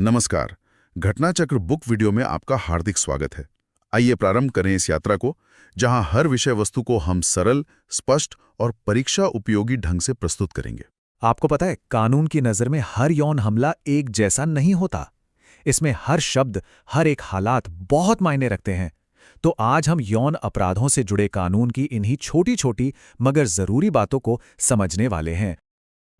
नमस्कार। घटना चक्र बुक वीडियो में आपका हार्दिक स्वागत है। आइए प्रारंभ करें इस यात्रा को, जहां हर विषय वस्तु को हम सरल, स्पष्ट और परीक्षा उपयोगी ढंग से प्रस्तुत करेंगे। आपको पता है, कानून की नज़र में हर यौन हमला एक जैसा नहीं होता। इसमें हर शब्द, हर एक हालात बहुत मायने रखते हैं। तो आज हम यौन अपराधों से जुड़े कानून की इन्हीं छोटी-छोटी मगर जरूरी बातों को समझने वाले हैं।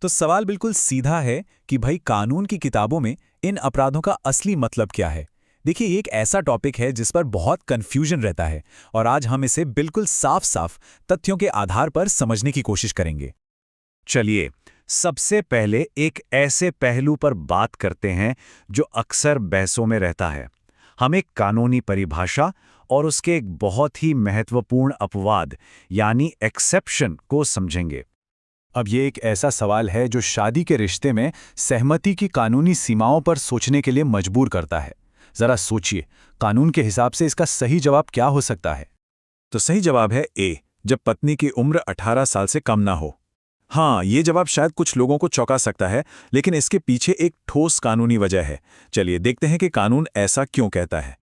तो सवाल बिल्कुल सीधा है कि भाई, कानून की किताबों में इन अपराधों का असली मतलब क्या है। देखिए, ये एक ऐसा टॉपिक है जिस पर बहुत कंफ्यूजन रहता है, और आज हम इसे बिल्कुल साफ-साफ तथ्यों के आधार पर समझने की कोशिश करेंगे। चलिए, सबसे पहले एक ऐसे पहलू पर बात करते हैं जो अक्सर बहसों में रहता है। हम एक कानूनी परिभाषा और उसके एक बहुत ही महत्वपूर्ण अपवाद यानी एक्सेप्शन को समझेंगे। अब ये एक ऐसा सवाल है जो शादी के रिश्ते में सहमति की कानूनी सीमाओं पर सोचने के लिए मजबूर करता है। जरा सोचिए, कानून के हिसाब से इसका सही जवाब क्या हो सकता है? तो सही जवाब है ए, जब पत्नी की उम्र 18 साल से कम ना हो। हाँ, ये जवाब शायद कुछ लोगों को चौंका सकता है, लेकिन इसके पीछे एक ठोस कानूनी वजह है। चलिए देखते हैं कि कानून ऐसा क्यों कहता है।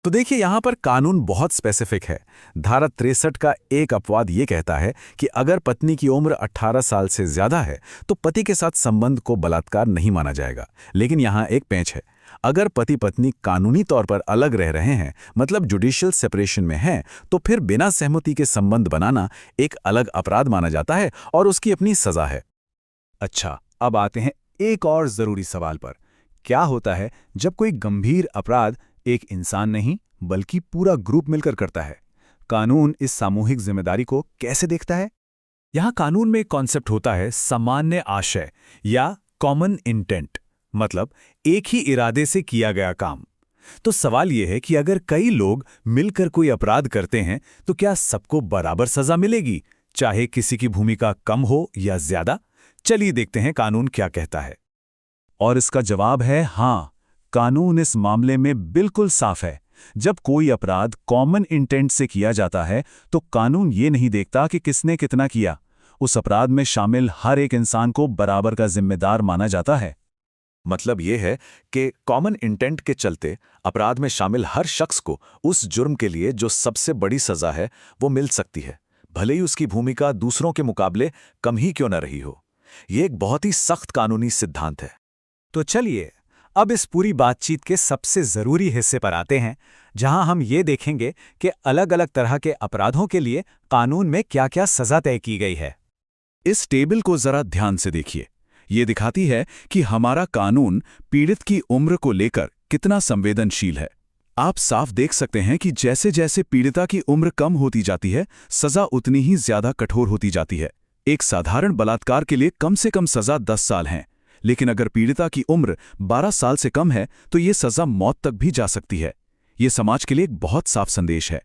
तो देखिए, यहाँ पर कानून बहुत स्पेसिफिक है। धारा 63 का एक अपवाद ये कहता है कि अगर पत्नी की उम्र 18 साल से ज्यादा है तो पति के साथ संबंध को बलात्कार नहीं माना जाएगा। लेकिन यहाँ एक पेंच है। अगर पति पत्नी कानूनी तौर पर अलग रह रहे हैं, मतलब जुडिशियल सेपरेशन में हैं, तो फिर बिना सहमति के संबंध बनाना एक अलग अपराध माना जाता है और उसकी अपनी सजा है। अच्छा, अब आते हैं एक और जरूरी सवाल पर। क्या होता है जब कोई गंभीर अपराध एक इंसान नहीं बल्कि पूरा ग्रुप मिलकर करता है? कानून इस सामूहिक जिम्मेदारी को कैसे देखता है? यहां कानून में एक कॉन्सेप्ट होता है सामान्य आशय या कॉमन इंटेंट, मतलब एक ही इरादे से किया गया काम। तो सवाल यह है कि अगर कई लोग मिलकर कोई अपराध करते हैं तो क्या सबको बराबर सजा मिलेगी, चाहे किसी की भूमिका कम हो या ज्यादा? चलिए देखते हैं कानून क्या कहता है। और इसका जवाब है हाँ। कानून इस मामले में बिल्कुल साफ है। जब कोई अपराध कॉमन इंटेंट से किया जाता है तो कानून ये नहीं देखता कि किसने कितना किया। उस अपराध में शामिल हर एक इंसान को बराबर का जिम्मेदार माना जाता है। मतलब ये है कि कॉमन इंटेंट के चलते अपराध में शामिल हर शख्स को उस जुर्म के लिए जो सबसे बड़ी सजा है वो मिल सकती है, भले ही उसकी भूमिका दूसरों के मुकाबले कम ही क्यों न रही हो। ये एक बहुत ही सख्त कानूनी सिद्धांत है। तो चलिए, अब इस पूरी बातचीत के सबसे जरूरी हिस्से पर आते हैं, जहां हम ये देखेंगे कि अलग-अलग तरह के अपराधों के लिए कानून में क्या-क्या सजा तय की गई है। इस टेबल को जरा ध्यान से देखिए। ये दिखाती है कि हमारा कानून पीड़ित की उम्र को लेकर कितना संवेदनशील है। आप साफ देख सकते हैं कि जैसे जैसे पीड़िता की उम्र कम होती जाती है, सजा उतनी ही ज्यादा कठोर होती जाती है। एक साधारण बलात्कार के लिए कम से कम सजा 10 साल है, लेकिन अगर पीड़िता की उम्र 12 साल से कम है तो ये सजा मौत तक भी जा सकती है। ये समाज के लिए एक बहुत साफ संदेश है।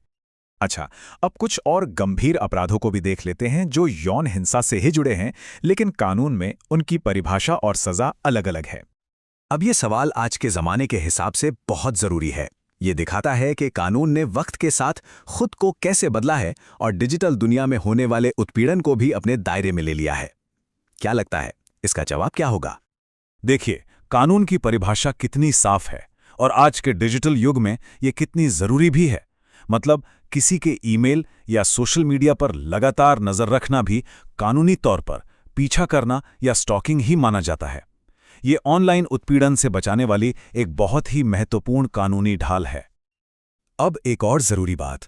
अच्छा, अब कुछ और गंभीर अपराधों को भी देख लेते हैं जो यौन हिंसा से ही जुड़े हैं, लेकिन कानून में उनकी परिभाषा और सजा अलग-अलग है। अब ये सवाल आज के जमाने के हिसाब से बहुत जरूरी है। ये दिखाता है कि कानून ने वक्त के साथ खुद को कैसे बदला है और डिजिटल दुनिया में होने वाले उत्पीड़न को भी अपने दायरे में ले लिया है। क्या लगता है, इसका जवाब क्या होगा? देखिए, कानून की परिभाषा कितनी साफ है और आज के डिजिटल युग में ये कितनी जरूरी भी है। मतलब किसी के ईमेल या सोशल मीडिया पर लगातार नजर रखना भी कानूनी तौर पर पीछा करना या स्टॉकिंग ही माना जाता है। ये ऑनलाइन उत्पीड़न से बचाने वाली एक बहुत ही महत्वपूर्ण कानूनी ढाल है। अब एक और जरूरी बात,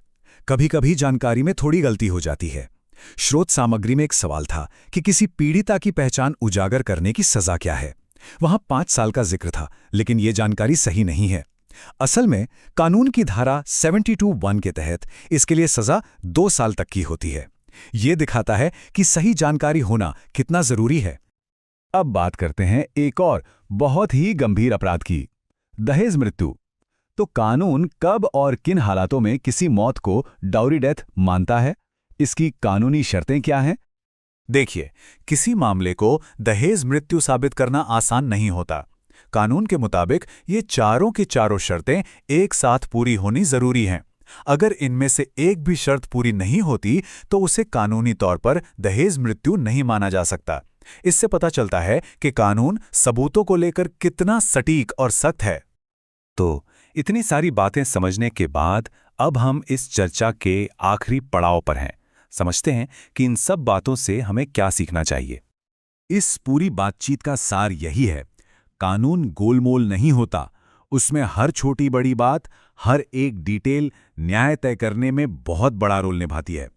कभी-कभी जानकारी में थोड़ी गलती हो जाती है। स्रोत सामग्री में एक सवाल था कि किसी पीड़िता की पहचान उजागर करने की सजा क्या है। वहां 5 साल का जिक्र था, लेकिन यह जानकारी सही नहीं है। असल में कानून की धारा 72(1) के तहत इसके लिए सजा 2 साल तक की होती है। यह दिखाता है कि सही जानकारी होना कितना जरूरी है। अब बात करते हैं एक और बहुत ही गंभीर अपराध की, दहेज मृत्यु। तो कानून कब और किन हालातों में किसी मौत को डाउरी डेथ मानता है? इसकी कानूनी शर्तें क्या हैं? देखिए, किसी मामले को दहेज मृत्यु साबित करना आसान नहीं होता। कानून के मुताबिक ये चारों की चारों शर्तें एक साथ पूरी होनी जरूरी हैं। अगर इनमें से एक भी शर्त पूरी नहीं होती तो उसे कानूनी तौर पर दहेज मृत्यु नहीं माना जा सकता। इससे पता चलता है कि कानून सबूतों को लेकर कितना सटीक और सख्त है। तो इतनी सारी बातें समझने के बाद अब हम इस चर्चा के आखिरी पड़ाव पर हैं। समझते हैं कि इन सब बातों से हमें क्या सीखना चाहिए। इस पूरी बातचीत का सार यही है, कानून गोलमोल नहीं होता, उसमें हर छोटी बड़ी बात, हर एक डिटेल न्याय तय करने में बहुत बड़ा रोल निभाती है।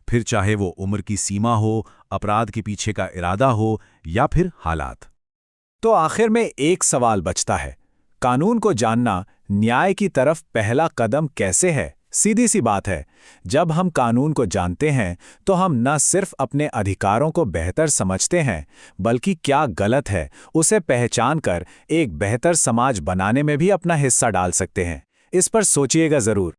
फिर चाहे वो उम्र की सीमा हो, अपराध के पीछे का इरादा हो या फिर हालात। तो आखिर में एक सवाल बचता है, कानून को जानना न्याय की तरफ पहला कदम कैसे है? सीधी सी बात है, जब हम कानून को जानते हैं तो हम न सिर्फ अपने अधिकारों को बेहतर समझते हैं, बल्कि क्या गलत है उसे पहचान कर एक बेहतर समाज बनाने में भी अपना हिस्सा डाल सकते हैं। इस पर सोचिएगा जरूर।